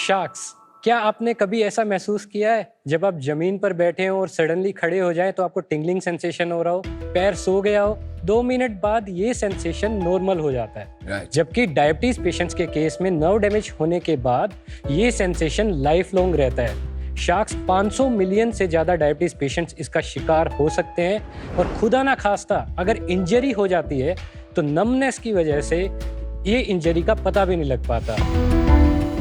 Sharks, क्या आपने कभी ऐसा महसूस किया है जब आप जमीन पर बैठे हो और सडनली खड़े हो जाएं तो आपको टिंगलिंग सेंसेशन हो रहा हो, पैर सो गया हो, 2 मिनट बाद ये सेंसेशन नॉर्मल हो जाता है। जबकि डायबिटीज पेशेंट्स के केस में नर्व डैमेज होने के बाद ये सेंसेशन लाइफ लॉन्ग रहता है। शार्क्स 500 मिलियन से ज्यादा डायबिटीज पेशेंट्स इसका शिकार हो सकते हैं और खुदा ना खास्ता अगर इंजरी हो जाती है तो नमनेस की वजह से ये इंजरी का पता भी नहीं लग पाता।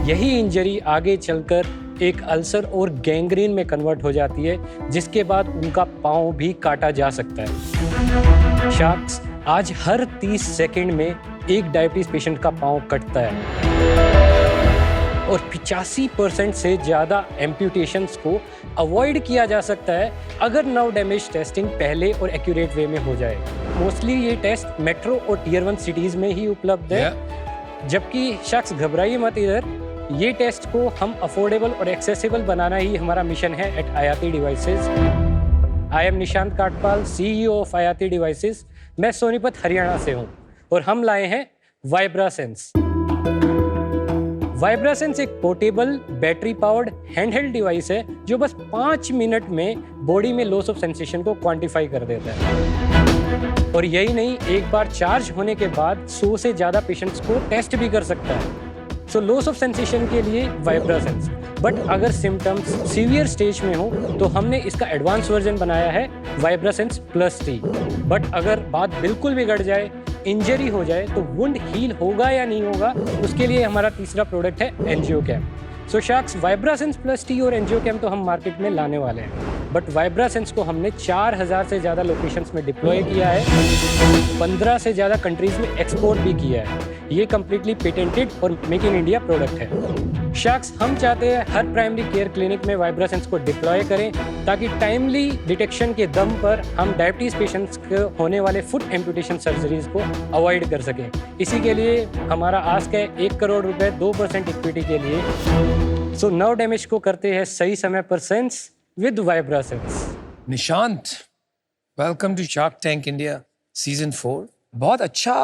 यही इंजरी आगे चलकर एक अल्सर और गैंग्रीन में कन्वर्ट हो जाती है, जिसके बाद उनका पांव भी काटा जा सकता है। शार्क्स, आज हर 30 सेकंड में एक डायबिटीज पेशेंट का पांव कटता है और 85% से ज्यादा एम्प्यूटेशंस को अवॉइड किया जा सकता है अगर नर्व डैमेज टेस्टिंग पहले और एक्यूरेट वे में हो जाए। मोस्टली ये टेस्ट मेट्रो और टियर 1 सिटीज में ही उपलब्ध है। जबकि शख्स, घबराइए मत, इधर ये टेस्ट को हम अफोर्डेबल और एक्सेसिबल बनाना ही हमारा मिशन है at Ayati devices. I am Nishant Katpal, CEO of Ayati devices. मैं सोनीपत, हरियाणा से हूँ और हम लाए हैं वाइब्रासेंस। वाइब्रासेंस एक portable battery powered handheld device है जो बस 5 मिनट में बॉडी में लॉस ऑफ सेंसेशन को क्वांटिफाई कर देता है। और यही नहीं, एक बार चार्ज होने के बाद 100 से ज्यादा पेशेंट्स को टेस्ट भी कर सकता है। सो लॉस ऑफ सेंसेशन के लिए वाइब्रासेंस, बट अगर सिम्टम्स सीवियर स्टेज में हो तो हमने इसका एडवांस वर्जन बनाया है वाइब्रासेंस प्लस टी। बट अगर बात बिल्कुल बिगड़ जाए, इंजरी हो जाए, तो वुंड हील होगा या नहीं होगा, उसके लिए हमारा तीसरा प्रोडक्ट है एंजियोकैम। सो शार्क्स, वाइब्रासेंस प्लस टी और एंजियोकैम तो हम मार्केट में लाने वाले हैं, बट वाइब्रासेंस को हमने 4000 से ज़्यादा लोकेशंस में डिप्लॉय किया है, 15 से ज़्यादा कंट्रीज में एक्सपोर्ट भी किया है। ये कम्प्लीटली पेटेंटेड और मेक इन इंडिया प्रोडक्ट है। शार्क्स, हम चाहते हैं हर प्राइमरी केयर क्लिनिक में वाइब्रासेंस को डिप्लॉय करें ताकि टाइमली डिटेक्शन के दम पर हम डायबिटीज पेशेंट्स को होने वाले फुट एम्पुटेशन सर्जरीज को अवॉइड कर सकें। इसी के लिए हमारा आस्क है 1 करोड़ रुपए 2% इक्विटी के लिए। सो नर्व डैमेज को करते हैं सही समय पर sense with Vibrasense. Nishant, welcome to shark tank India season 4। बहुत अच्छा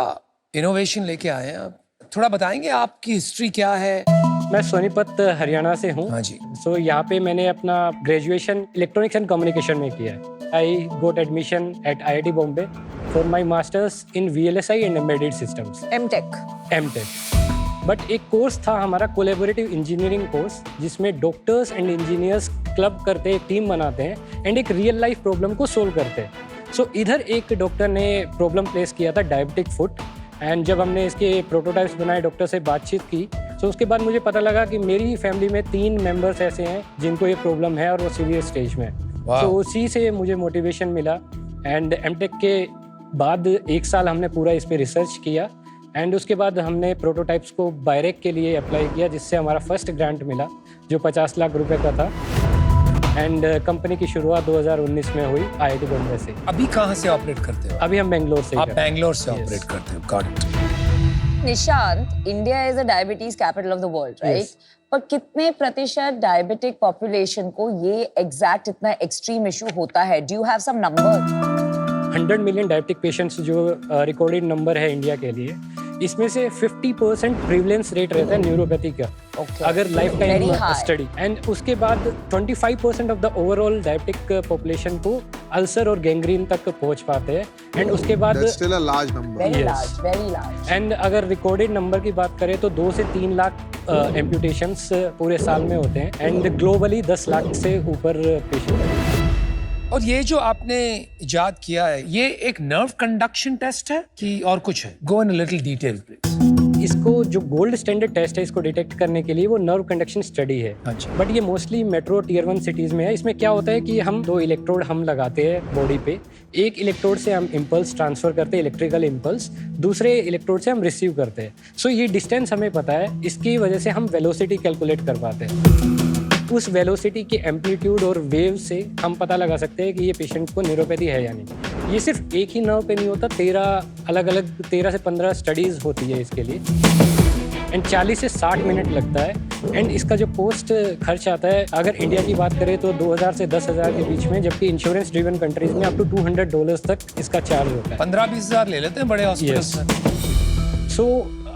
इनोवेशन लेके आए हैं आप। थोड़ा बताएंगे आपकी हिस्ट्री क्या है? मैं सोनीपत, हरियाणा से हूँ। हाँ जी। सो यहाँ पे मैंने अपना ग्रेजुएशन इलेक्ट्रॉनिक्स एंड कम्युनिकेशन में किया है। I got admission at IIT Bombay for my masters in VLSI and embedded systems, M Tech. But एक कोर्स था हमारा कोलैबोरेटिव इंजीनियरिंग कोर्स, जिसमें डॉक्टर्स एंड इंजीनियर्स क्लब करते हैं, टीम बनाते हैं एंड एक रियल लाइफ प्रॉब्लम को सोल्व करते हैं। सो इधर एक डॉक्टर ने प्रॉब्लम प्लेस किया था, डायबिटिक फुट। एंड जब हमने इसके प्रोटोटाइप्स बनाए, डॉक्टर से बातचीत की, तो उसके बाद मुझे पता लगा कि मेरी फैमिली में 3 मेंबर्स ऐसे हैं जिनको ये प्रॉब्लम है और वो सीवियर स्टेज में है। तो उसी से मुझे मोटिवेशन मिला एंड एमटेक के बाद 1 साल हमने पूरा इस पर रिसर्च किया एंड उसके बाद हमने प्रोटोटाइप्स को बायरेक के लिए अप्लाई किया, जिससे हमारा फर्स्ट ग्रांट मिला जो 50 लाख रुपए का था। एंड कंपनी की शुरुआत 2019 में हुई IIT बॉम्बे से। अभी कहाँ से ऑपरेट करते हो? अभी हम बेंगलोर से। आप बेंगलोर से ऑपरेट करते हो? Got it. Nishant, India is a diabetes capital of the world, right? पर कितने प्रतिशत डायबिटिक पॉपुलेशन को ये एग्जैक्ट इतना एक्सट्रीम इशू होता है? Do you have some number? 100 million diabetic patients जो रिकॉर्डेड नंबर है इंडिया के लिए, इसमें से 50% प्रिवलेंस रेट रहता है न्यूरोपैथी का। अगर लाइफ टाइम स्टडी, एंड उसके बाद 25% of the overall diabetic population को अल्सर और गैंग्रीन तक पहुंच पाते हैं। एंड उसके बाद still a large number. very large. And अगर रिकॉर्डेड नंबर की बात करें तो 2 से 3 लाख एम्प्यूटेशंस पूरे साल में होते हैं एंड ग्लोबली 10 लाख से ऊपर पेशेंट। और ये जो आपने इजाद किया है, ये एक नर्व कंडक्शन टेस्ट है कि और कुछ है? गो इन अ लिटिल डिटेल प्लीज। इसको जो गोल्ड स्टैंडर्ड टेस्ट है इसको डिटेक्ट करने के लिए वो नर्व कंडक्शन स्टडी है। अच्छा। बट ये मोस्टली मेट्रो टियर 1 सिटीज में है। इसमें क्या होता है कि हम 2 इलेक्ट्रोड हम लगाते हैं बॉडी पे। एक इलेक्ट्रोड से हम इम्पल्स ट्रांसफर करते हैं, इलेक्ट्रिकल इम्पल्स, दूसरे इलेक्ट्रोड से हम रिसीव करते हैं। सो ये डिस्टेंस हमें पता है, इसकी वजह से हम वेलोसिटी कैलकुलेट कर पाते हैं। उस वेलोसिटी के एम्पलीट्यूड और वेव से हम पता लगा सकते हैं कि ये पेशेंट को न्यूरोपैथी है या नहीं। ये सिर्फ एक ही नर्व पे नहीं होता, 13 से 15 स्टडीज होती है इसके लिए एंड 40 से 60 मिनट लगता है। एंड इसका जो कॉस्ट खर्च आता है, अगर इंडिया की बात करें तो 2000 से 10,000 के बीच में, जबकि इंश्योरेंस ड्रिवन कंट्रीज में अप टू $200 तक इसका चार्ज होता है। 15-20 हज़ार ले लेते हैं बड़े हॉस्पिटल्स में। सो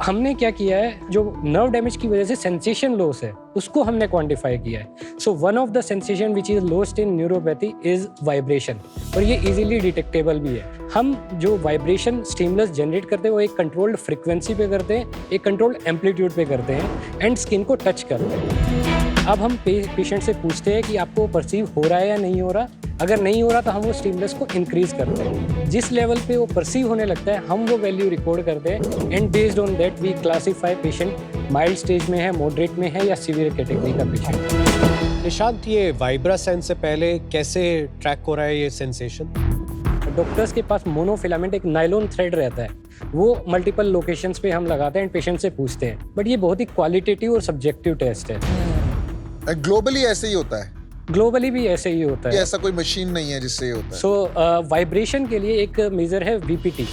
हमने क्या किया है, जो नर्व डैमेज की वजह से सेंसेशन लॉस है उसको हमने क्वांटिफाई किया है। So one of the sensation which is lost in neuropathy is vibration, और ये इजीली डिटेक्टेबल भी है। हम जो वाइब्रेशन स्टिमुलस जनरेट करते हैं वो एक कंट्रोल्ड फ्रीक्वेंसी पे करते हैं, एक कंट्रोल्ड एम्पलीट्यूड पे करते हैं एंड स्किन को टच करते हैं। अब हम पेशेंट से पूछते हैं कि आपको परसीव हो रहा है या नहीं हो रहा। अगर नहीं हो रहा तो हम वो स्टिमुलस को इंक्रीज करते हैं। जिस लेवल पे वो परसीव होने लगता है हम वो वैल्यू रिकॉर्ड करते हैं and based on that we classify patient mild stage में है, मॉडरेट में है या सीवियर कैटेगरी का पेशेंट। निशांत, ये वाइब्रा सेंस से पहले कैसे ट्रैक हो रहा है ये सेंसेशन? डॉक्टर्स के पास मोनोफिलामेंट एक नायलॉन थ्रेड रहता है, वो मल्टीपल लोकेशंस पे हम लगाते हैं एंड पेशेंट से पूछते हैं। बट ये बहुत ही क्वालिटेटिव और सब्जेक्टिव टेस्ट है। ग्लोबली ऐसे ही होता है? ग्लोबली भी ऐसे ही होता है। ऐसा कोई मशीन नहीं है जिससे ये होता है? सो वाइब्रेशन के लिए एक मेजर है VPT,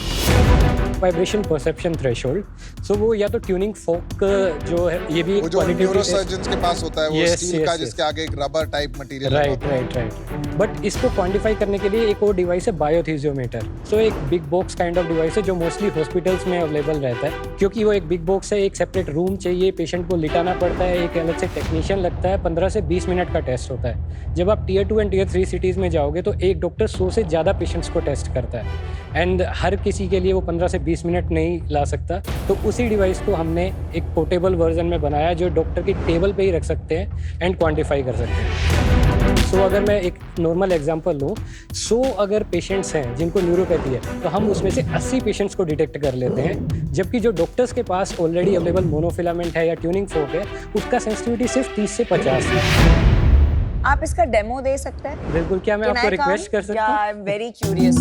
वाइब्रेशन परसेप्शन थ्रेशोल्ड। सो वो या तो ट्यूनिंग फोक जो है, ये भी वो जो न्यूरोसर्जन्स के पास होता है वो स्टील का जिसके आगे एक rubber type material right. But इसको क्वांटिफाई करने के लिए एक और डिवाइस है बायोथीजियोमीटर। सो एक big box kind of device है जो मोस्टली हॉस्पिटल्स में अवेलेबल रहता है। क्योंकि वो एक बिग बॉक्स है, एक सेपरेट रूम चाहिए, पेशेंट को लिटाना पड़ता है, एक अलग से टेक्नीशियन लगता है, 15 से 20 मिनट का टेस्ट होता है। जब आप Tier 2 एंड Tier 3 सिटीज़ में जाओगे तो एक डॉक्टर 100 से ज़्यादा पेशेंट्स को टेस्ट करता है एंड हर किसी के लिए वो 15 से 20 मिनट नहीं ला सकता। तो उसी डिवाइस को हमने एक पोर्टेबल वर्जन में बनाया जो डॉक्टर की टेबल पे ही रख सकते हैं एंड क्वांटिफाई कर सकते हैं। सो अगर मैं एक नॉर्मल एग्जांपल लूँ, 100 अगर पेशेंट्स हैं जिनको न्यूरोपैथी है तो हम उसमें से 80 पेशेंट्स को डिटेक्ट कर लेते हैं, जबकि जो डॉक्टर्स के पास ऑलरेडी अवेलेबल मोनोफिलामेंट है या ट्यूनिंग फोक है उसका सेंसिटिविटी सिर्फ 30 से 50 है। आप इसका डेमो दे सकते हैं? बिल्कुल, क्या मैं आपको रिक्वेस्ट कर सकता हूँ? I am very curious.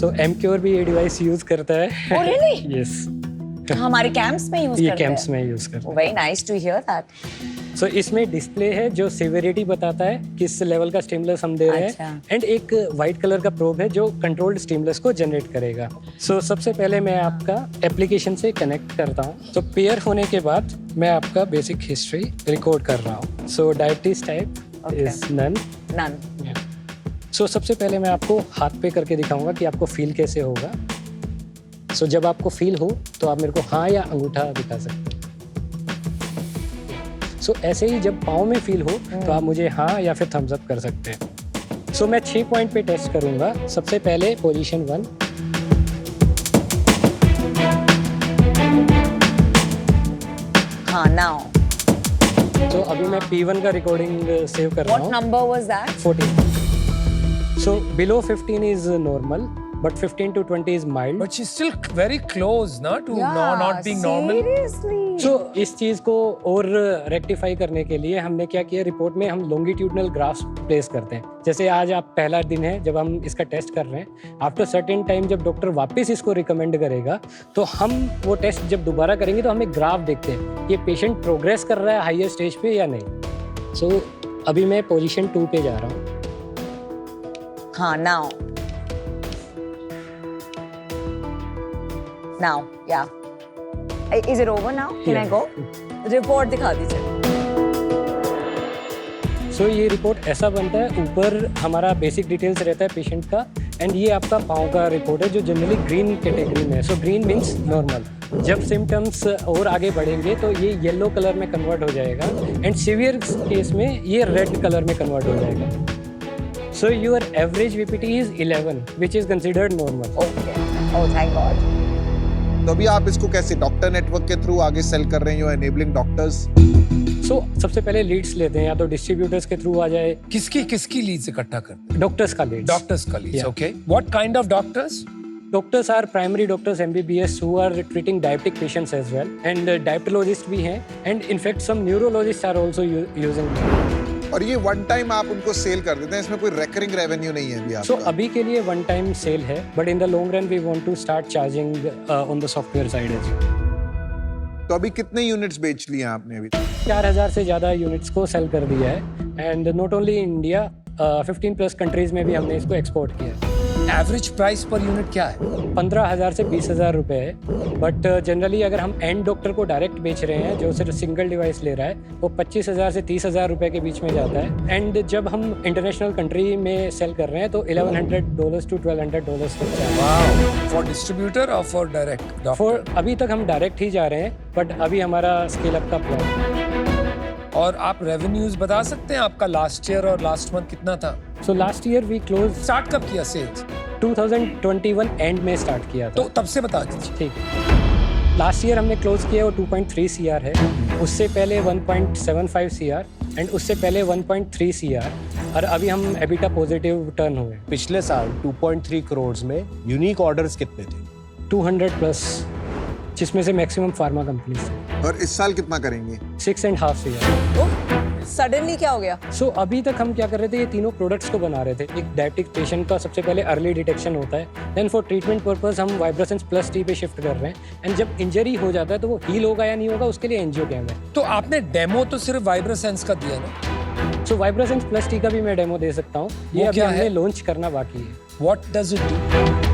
So Emcure भी ये डिवाइस यूज करता है। Oh, really? यस, हमारे कैंप्स में यूज करते ये हैं? कैंप्स में यूज करता है। Very nice to hear that. So इसमें डिस्प्ले है जो सेवेरिटी बताता है किस लेवल का स्टिमुलस हम दे रहे अच्छा। हैं एंड एक वाइट कलर का प्रोब है जो कंट्रोल्ड स्टिमुलस को जनरेट करेगा। सो सबसे पहले मैं आपका एप्लीकेशन से कनेक्ट करता हूँ। तो पेयर होने के बाद मैं आपका बेसिक हिस्ट्री रिकॉर्ड कर रहा हूँ। सो डायबिटीज टाइप इज नन। सो सबसे पहले मैं आपको हाथ पे करके दिखाऊंगा कि आपको फील कैसे होगा। सो जब आपको फील हो तो आप मेरे को हाँ या अंगूठा दिखा सकते हैं। सो ऐसे ही जब पाँव में फील हो तो आप मुझे हाँ या फिर थम्स अप कर सकते हैं। सो मैं 6 पॉइंट पे टेस्ट करूंगा। सबसे पहले पोजीशन 1, हाँ, नाउ। तो अभी मैं P1 का रिकॉर्डिंग सेव कर रहा What हूँ। number was that? 14। So below 15 is normal but 15 to 20 is mild. But she's still very close, na, to not being normal. Seriously? So इस चीज़ को और रेक्टिफाई करने के लिए हमने क्या किया, रिपोर्ट में हम लॉन्गिट्यूडनल ग्राफ्स प्लेस करते हैं। जैसे आज आप पहला दिन है जब हम इसका टेस्ट कर रहे हैं, आफ्टर सर्टेन टाइम जब डॉक्टर वापस इसको रिकमेंड करेगा तो हम वो टेस्ट जब दोबारा करेंगे तो हम एक ग्राफ देखते हैं ये पेशेंट प्रोग्रेस कर रहा है हायर स्टेज पे या नहीं। सो अभी मैं पोजीशन 2 पे जा रहा हूँ। हाँ, now. Now, yeah. Is it over now? Can I Yeah. go? Report दिखा दीजिए। सो ये रिपोर्ट ऐसा बनता है, ऊपर हमारा बेसिक डिटेल्स रहता है पेशेंट का एंड ये आपका पाँव का रिपोर्ट है जो जनरली ग्रीन कैटेगरी में है। So green means normal. जब सिम्टम्स और आगे बढ़ेंगे तो ये येलो कलर में कन्वर्ट हो जाएगा एंड सीवियर केस में ये रेड कलर में कन्वर्ट हो जाएगा। So your average VPT is 11 which is considered normal. Okay. Oh, thank God. तो अभी आप इसको कैसे डॉक्टर नेटवर्क के थ्रू आगे सेल कर रहे हैं, एनेबलिंग डॉक्टर्स? सो सबसे पहले लीड्स लेते हैं, या तो डिस्ट्रीब्यूटर्स के थ्रू आ जाए। किसकी लीड्स इकट्ठा करते हैं? डॉक्टर्स का लीड्स। डॉक्टर्स का Leeds, Yeah. okay. What kind of doctors? Doctors are primary doctors MBBS who are treating diabetic patients as well, and diabetologists भी हैं, and in fact some neurologists are also using them. और ये one time आप उनको cell कर देते हैं, इसमें कोई रिकरिंग रेवेन्यू नहीं है अभी आपका? So अभी के लिए वन टाइम सेल है, but in the long run we want to start charging on the software side as well. तो अभी कितने यूनिट्स बेच लिए आपने अभी? 4000 से ज़्यादा यूनिट्स को सेल कर दिया है, and not only India, 15+ countries में भी हमने इसको एक्सपोर्ट किया है। एवरेज प्राइस पर यूनिट क्या है? 15,000 से 20,000 रुपए है, बट जनरली अगर हम एंड डॉक्टर को डायरेक्ट बेच रहे हैं जो सिर्फ सिंगल डिवाइस ले रहा है, वो 25,000 से 30,000 रुपए के बीच में जाता है। एंड जब हम इंटरनेशनल कंट्री में सेल कर रहे हैं तो $1,100 to $1,200 तक जाता है। वाओ, फॉर डिस्ट्रीब्यूटर और फॉर डायरेक्ट फॉर अभी तक हम डायरेक्ट ही जा रहे हैं, बट अभी हमारा स्केल अप का प्लान है। और आप रेवेन्यूज बता सकते हैं आपका लास्ट ईयर और लास्ट मंथ कितना था? So last year we close start कब किया सेल्स? 2021 एंड में स्टार्ट किया था। तो तब से बता दीजिए। ठीक है, लास्ट ईयर हमने क्लोज किया वो 2.3 CR है, उससे पहले 1.75 CR एंड उससे पहले 1.3 CR, और अभी हम एबिटा पॉजिटिव टर्न हुए। पिछले साल 2.3 करोड़ में यूनिक ऑर्डर्स कितने थे? 200 प्लस, जिसमें से मैक्सिमम फार्मा कंपनीज थे। और इस साल कितना करेंगे? 6.5 CR। सडनली क्या हो गया? सो अभी तक हम क्या कर रहे थे, ये तीनों प्रोडक्ट्स को बना रहे थे। एक डायबिटिक पेशेंट का सबसे पहले अर्ली डिटेक्शन होता है, देन फॉर ट्रीटमेंट पर्पस हम वाइब्रासेंस प्लस टी पे शिफ्ट कर रहे हैं, एंड जब इंजरी हो जाता है तो वो हील होगा या नहीं होगा उसके लिए एंजियोग्राम है। तो आपने डेमो तो सिर्फ वाइब्रासेंस का दिया ना? सो वाइब्रासेंस प्लस टी का भी मैं डेमो दे सकता हूँ, ये वो अभी क्या हमने है? लॉन्च करना बाकी है। What does it do?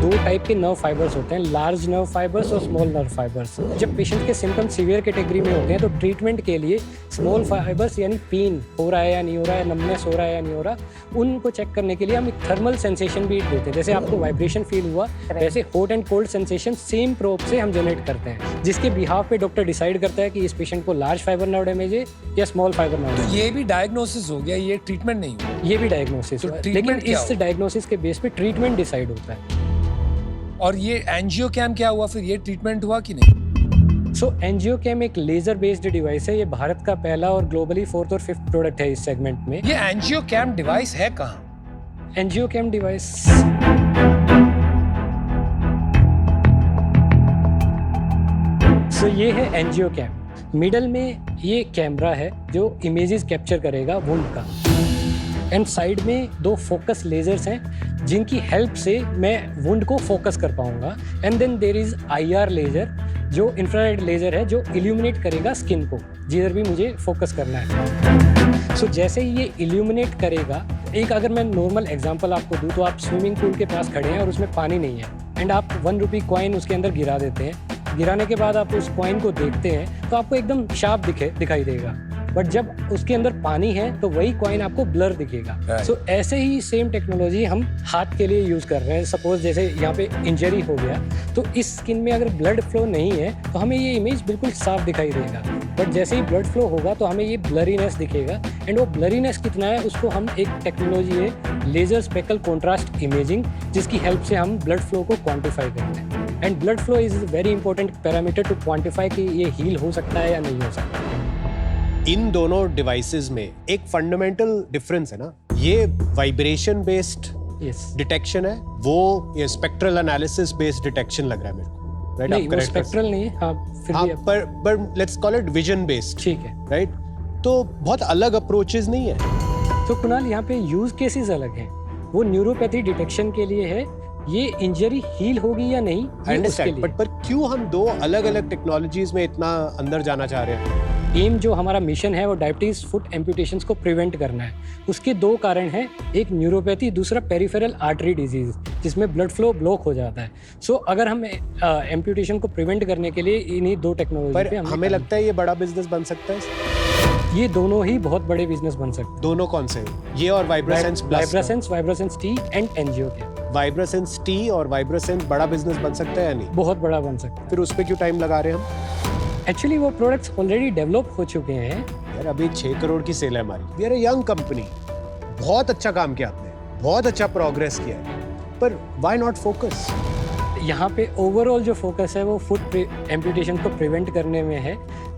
2 type के नर्व फाइबर्स होते हैं, लार्ज नर्व फाइबर्स और स्मॉल नर्व फाइबर्स। जब पेशेंट के सिम्टम्स सीवियर कैटेगरी में होते हैं तो ट्रीटमेंट के लिए स्मॉल फाइबर्स यानी पेन हो रहा है या नहीं हो रहा है, नमनेस हो रहा है या नहीं हो रहा, उनको चेक करने के लिए हम एक थर्मल सेंसेशन भी देते हैं। जैसे आपको वाइब्रेशन फील हुआ, वैसे hot and cold sensation same probe से हम जनरेट करते हैं, जिसके बिहाफ पे डॉक्टर डिसाइड करता है कि इस पेशेंट को लार्ज फाइबर नर्व डैमेज है या स्मॉल फाइबर नर्व तो डैमेज। ये भी डायग्नोसिस हो गया, ये ट्रीटमेंट नहीं हुआ। ये भी डायग्नोसिस तो है, treatment लेकिन क्या इस होगा? डायग्नोसिस के बेस पे ट्रीटमेंट डिसाइड होता है। और ये एंजियोकैम क्या हुआ फिर, ये ट्रीटमेंट हुआ कि नहीं? सो एंजियोकैम एक लेजर बेस्ड डिवाइस है, ये भारत का पहला और ग्लोबली 4th और 5th प्रोडक्ट है इस सेगमेंट में। ये एंजियोकैम डिवाइस है कहाँ? एंजियोकैम डिवाइस सो ये है एंजियोकैम। मिडल में ये कैमरा है जो इमेजेस कैप्चर करेगा वुंड का, एंड साइड में 2 फोकस लेजर्स हैं जिनकी हेल्प से मैं वुंड को फोकस कर पाऊंगा, and then there is IR laser जो इंफ्रारेड लेजर है जो इल्यूमिनेट करेगा स्किन को जिधर भी मुझे फोकस करना है। सो जैसे ही ये इल्यूमिनेट करेगा, एक अगर मैं नॉर्मल एग्जांपल आपको दूं तो आप स्विमिंग पूल के पास खड़े हैं और उसमें पानी नहीं है, एंड आप 1 रुपी कॉइन उसके अंदर गिरा देते हैं। गिराने के बाद आप उस कॉइन को देखते हैं तो आपको एकदम शार्प दिखाई देगा, बट जब उसके अंदर पानी है तो वही कॉइन आपको ब्लर दिखेगा। Right. सो ऐसे ही सेम टेक्नोलॉजी हम हाथ के लिए यूज कर रहे हैं। सपोज जैसे यहाँ पे इंजरी हो गया तो इस स्किन में अगर ब्लड फ्लो नहीं है तो हमें ये इमेज बिल्कुल साफ दिखाई देगा, बट जैसे ही ब्लड फ्लो होगा तो हमें ये ब्लरीनेस दिखेगा, एंड वो ब्लरीनेस कितना है उसको हम एक टेक्नोलॉजी है लेजर स्पेकल कॉन्ट्रास्ट इमेजिंग, जिसकी हेल्प से हम ब्लड फ्लो को क्वान्टिफाई करते हैं। And blood flow is very important parameter to quantify कि ये हील हो सकता है या नहीं हो सकता। इन दोनों डिवाइसेस में एक फंडामेंटल डिफरेंस है ना, ये वाइब्रेशन बेस्ड यस डिटेक्शन है, वो ये स्पेक्ट्रल एनालिसिस बेस्ड डिटेक्शन लग रहा है मेरे को, राइट? नहीं, वो स्पेक्ट्रल नहीं है। हाँ, फिर हाँ, भी पर let's call it vision based, ठीक है। राइट? तो बहुत अलग अप्रोचेस नहीं है। तो कुणाल, यहाँ पे यूज केसेस अलग हैं। वो न्यूरोपैथी डिटेक्शन के लिए है, ये इंजरी हील होगी या नहीं आई ये उसके अंडरस्टैंड, लिए। बट पर क्यों हम 2 अलग अलग टेक्नोलॉजीज में इतना अंदर जाना चाह रहे हैं? एम जो हमारा मिशन है वो डायबिटीज फुट एम्पुटेशंस को प्रिवेंट करना है। उसके 2 कारण हैं, एक न्यूरोपैथी, दूसरा पेरिफेरल आर्टरी डिजीज जिसमें ब्लड फ्लो ब्लॉक हो जाता है। सो अगर हम एम्पुटेशन को प्रिवेंट करने के लिए इन्हीं 2 टेक्नोलॉजी पर पे हमें हमें लगता है ये बड़ा बिजनेस बन सकता है। ये दोनों ही बहुत बड़े बिजनेस बन सकते हैं। दोनों कौन से? ये और वाइब्रासेंस प्लस? वाइब्रासेंस टी एंड एंजियो के वाइब्रासेंस टी और वाइब्रासेंस बड़ा बिजनेस बन सकता है या नहीं? बहुत बड़ा बन सकता है। फिर उस पे क्यों टाइम लगा रहे हैं हम? एक्चुअली वो प्रोडक्ट्स ऑलरेडी डेवलप हो चुके हैं। यार अभी 6 करोड़ की सेल है हमारी, we are a young company. बहुत अच्छा काम किया आपने, बहुत अच्छा प्रोग्रेस किया है, पर व्हाई नॉट फोकस? यहाँ पे ओवरऑल जो फोकस है वो फुट एम्पुटेशन को प्रिवेंट करने में है,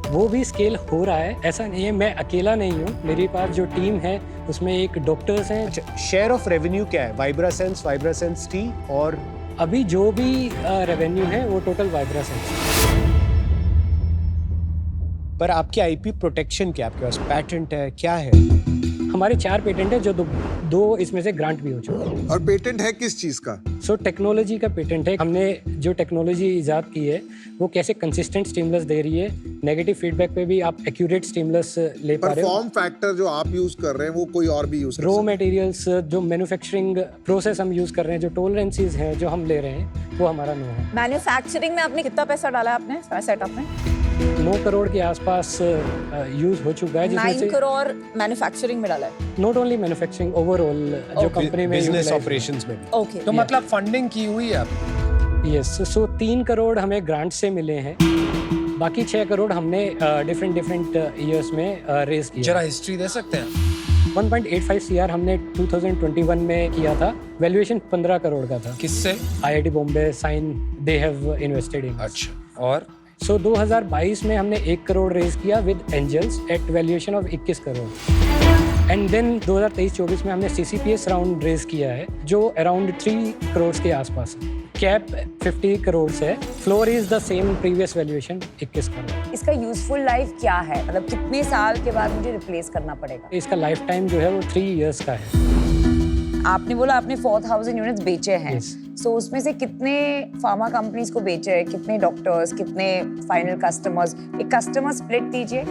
वो भी स्केल हो रहा है। ऐसा नहीं है मैं अकेला नहीं हूँ, मेरे पास जो टीम है उसमें एक डॉक्टर्स हैं। अच्छा, शेयर ऑफ रेवेन्यू क्या है? वाइब्रासेंस टी और अभी जो भी रेवेन्यू है वो टोटल वाइब्रासेंस। पर आपकी आईपी प्रोटेक्शन क्या? आपके पास पैटेंट है, क्या है? हम हमारे 4 पेटेंट है जो दो इसमें से ग्रांट भी हो चुके हैं। और पेटेंट है किस चीज का? सो टेक्नोलॉजी का पेटेंट है। हमने जो टेक्नोलॉजी ईजाद की है वो कैसे कंसिस्टेंट स्टिमुलस दे रही है, नेगेटिव फीडबैक पे भी आप एक्यूरेट स्टिमुलस ले पा रहे हो। परफॉर्म फैक्टर जो आप यूज कर रहे हैं वो कोई और भी यूज कर रॉ सकता मटेरियल्स जो मैन्युफैक्चरिंग प्रोसेस हम यूज़ कर रहे हैं, जो टॉलरेंसेस हैं जो हम ले रहे हैं, वो हमारा नो है। मैन्युफैक्चरिंग में आपने कितना पैसा डाला आपने सेटअप में? 9 करोड़ के आसपास यूज हो चुका है, जिसमें 9 से करोड़ मैन्युफैक्चरिंग में डाला है। नॉट ओनली मैन्युफैक्चरिंग, ओवरऑल जो कंपनी में बिजनेस utilize- ऑपरेशंस में भी। ओके तो मतलब फंडिंग की हुई है आप? यस, सो 3 करोड़ हमें ग्रांट से मिले हैं, बाकी 6 करोड़ हमने डिफरेंट ईयर्स में रेज किया। जरा हिस्ट्री दे सकते हैं? 1.85 CR हमने 2021 में किया था, वैल्यूएशन 15 करोड़ का था। किससे? IIT Bombay, SINE, they have invested in. अच्छा, और सो 2022 में हमने 1 करोड़ रेज किया with angels at valuation of 21 crore. And then 2023-24 में हमने CCPS राउंड रेज किया है जो अराउंड 3 करोड़ के आसपास है। कैप 50 करोड़ है, floor is the same previous valuation 21 crore. इसका यूजफुल लाइफ क्या है? मतलब कितने साल के बाद मुझे रिप्लेस करना पड़ेगा? इसका लाइफ टाइम जो है वो 3 इयर्स का है। आपने बोला आपने 4000 यूनिट्स बेचे हैं, Yes. सो उसमें से कितने फार्मा कंपनीज को बेचे हैं, कितने डॉक्टर्स, कितने फाइनल कस्टमर्स? एक कस्टमर स्प्लिट दीजिए।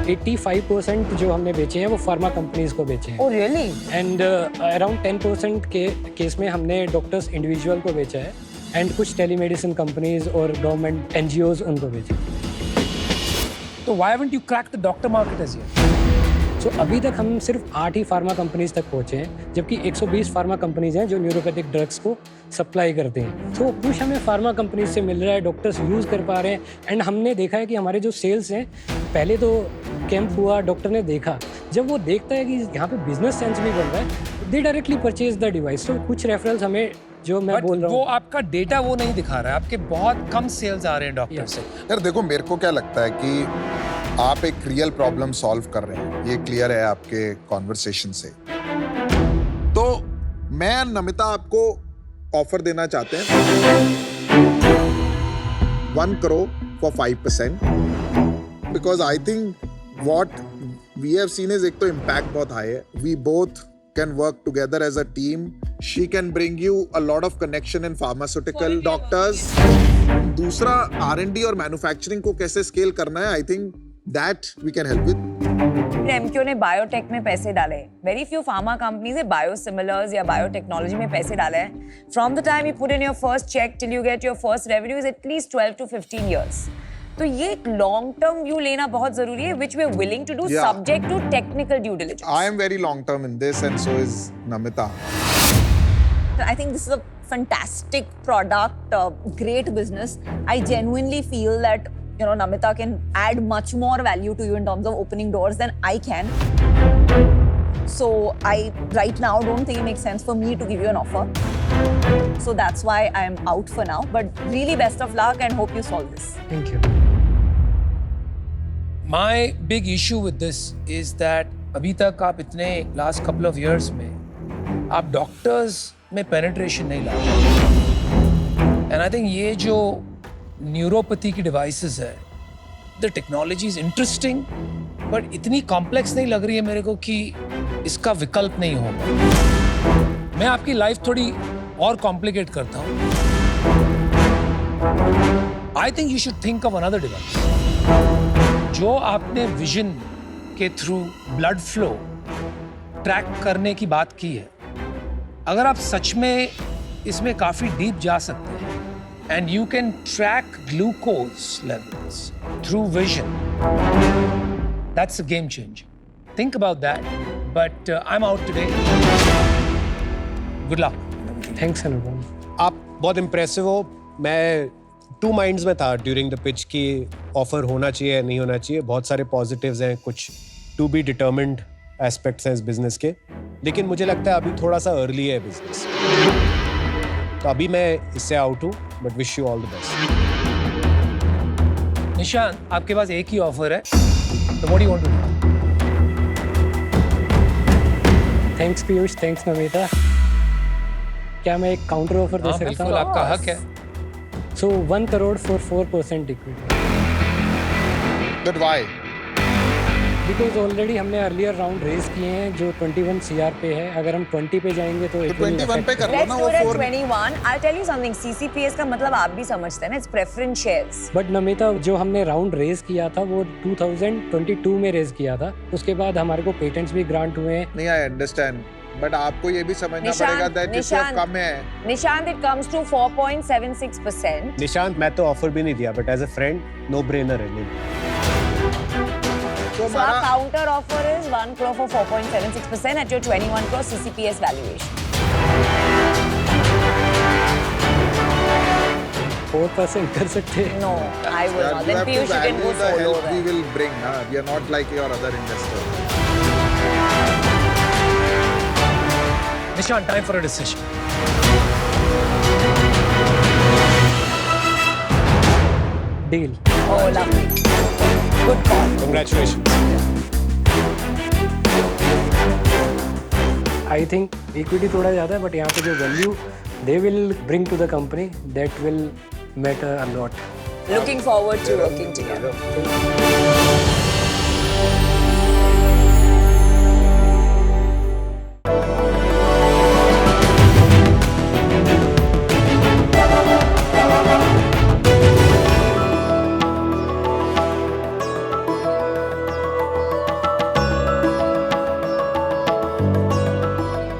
85% जो हमने बेचे हैं वो फार्मा कंपनीज को बेचे हैं, ओह रियली? एंड अराउंड 10% के केस में हमने डॉक्टर्स इंडिविजुअल को बेचा है, एंड कुछ टेलीमेडिसिन कंपनीज और गवर्नमेंट NGOs उनको बेचे। तो why haven't you cracked the doctor market as yet? सो अभी तक हम सिर्फ 8 ही फार्मा कंपनीज तक पहुंचे हैं, जबकि 120 फार्मा कंपनीज हैं जो न्यूरोपैथिक ड्रग्स को सप्लाई करते हैं। तो पुश हमें फार्मा कंपनीज से मिल रहा है, डॉक्टर्स यूज़ कर पा रहे हैं, एंड हमने देखा है कि हमारे जो सेल्स हैं, पहले तो कैंप हुआ, डॉक्टर ने देखा, जब वो देखता है कि यहाँ पे बिजनेस सेंस भी बन रहा है, दे डायरेक्टली परचेज द डिवाइस। तो कुछ रेफरल्स हमें, जो मैं But बोल रहा वो हूँ, आपका डेटा वो नहीं दिखा रहा है, आपके बहुत कम सेल्स आ रहे हैं डॉक्टर Yes. से। यार देखो, मेरे को क्या लगता है कि आप एक रियल प्रॉब्लम सॉल्व कर रहे हैं, ये क्लियर है आपके कॉन्वर्सेशन से। तो मैं नमिता आपको ऑफर देना चाहते हैं 1 crore for 5%, because I think what we have seen is, एक तो इम्पैक्ट बहुत हाई है, we both can work together as a team. She can bring you a lot of connection in pharmaceutical doctors. दूसरा R&D और manufacturing को कैसे scale करना है, I think that we can help with. Emcure ने biotech में पैसे डाले, वेरी फ्यू फार्मा कंपनीज ने बायोसिमिलर्स या बायोटेक्नोलॉजी में पैसे डाले हैं। From the time you put in your first cheque till you get your first revenue is at least 12 to 15 years. तो ये एक लॉन्ग टर्म व्यू लेना बहुत जरूरी है, which we are willing to do Yeah. subject to technical due diligence. I am very long term in this and so is Namita. I think this is a fantastic product, great business. I genuinely feel that Namita can add much more value to you in terms of opening doors than I can. So I right now don't think it makes sense for me to give you an offer. So that's why I'm out for now. But really best of luck and hope you solve this. Thank you. My big issue with this is that अभी तक आप इतने last couple of years में आप doctors में penetration नहीं ला रहे। And I think ये जो न्यूरोपैथी की डिवाइसेस है, the technology is interesting but इतनी कॉम्प्लेक्स नहीं लग रही है मेरे को कि इसका विकल्प नहीं होगा। मैं आपकी लाइफ थोड़ी और कॉम्प्लिकेट करता हूँ। I think you should think of another device जो आपने विजन के थ्रू ब्लड फ्लो ट्रैक करने की बात की है। अगर आप सच में इसमें काफी डीप जा सकते हैं and you can track glucose levels through vision, that's a game changer. Think about that, but I am out today. Good luck. Thanks Anupam. आप बहुत इम्प्रेसिव हो। मैं 2 माइंड्स में था ड्यूरिंग द पिच कि ऑफर होना चाहिए या नहीं होना चाहिए। बहुत सारे पॉजिटिव्स हैं, कुछ टू बी डिटर्मिन्ड एस्पेक्ट्स हैं इस बिजनेस के, लेकिन मुझे लगता है अभी थोड़ा सा अर्ली है बिजनेस, तो अभी मैं इससे आउट हूँ, but wish you all the best. Nishan, आपके पास एक ही ऑफर है, तो what do you want to do? Thanks Piyush, thanks Namita. क्या मैं एक काउंटर ऑफर दे हाँ सकता बिल्कुल, हूँ? आपका हक है। सो 1 crore for 4% equity. But why? Because already हमने अर्लियर राउंड रेज किए हैं जो 21 CR पे है. अगर हम 20 पे जाएंगे तो तो 21 पे कर लो Let's ना do वो it at 4. 21. I'll tell you something. CCPS का मतलब आप भी समझते हैं ना. It's preference shares. But Namita जो हमने राउंड रेज किया था वो 2022 में रेज किया था. उसके बाद हमारे को पेटेंट्स भी ग्रांट हुए हैं. नहीं, आई अंडरस्टैंड, बट आपको ये भी समझना निशांत, पड़ेगा दैट निशांत। कम है. Nishant, it comes to 4.76%. Nishant मैं तो ऑफर भी नहीं दिया but as a friend no brainer है. तो So our हमारा counter offer is 1 crore for 4.76% at your 21 crore CCPS valuation. 4% कर सकते हैं. No, I will Yeah, not. you Then have to Piyush, you can value go the solo. help we then. will bring. We are not like your other investor. Nishan, time for a decision. Deal. Oh, lovely. Good call. Congratulations. I think equity थोड़ा ज़्यादा है but यहाँ पे जो value they will bring to the company that will matter a lot. Looking forward to working together.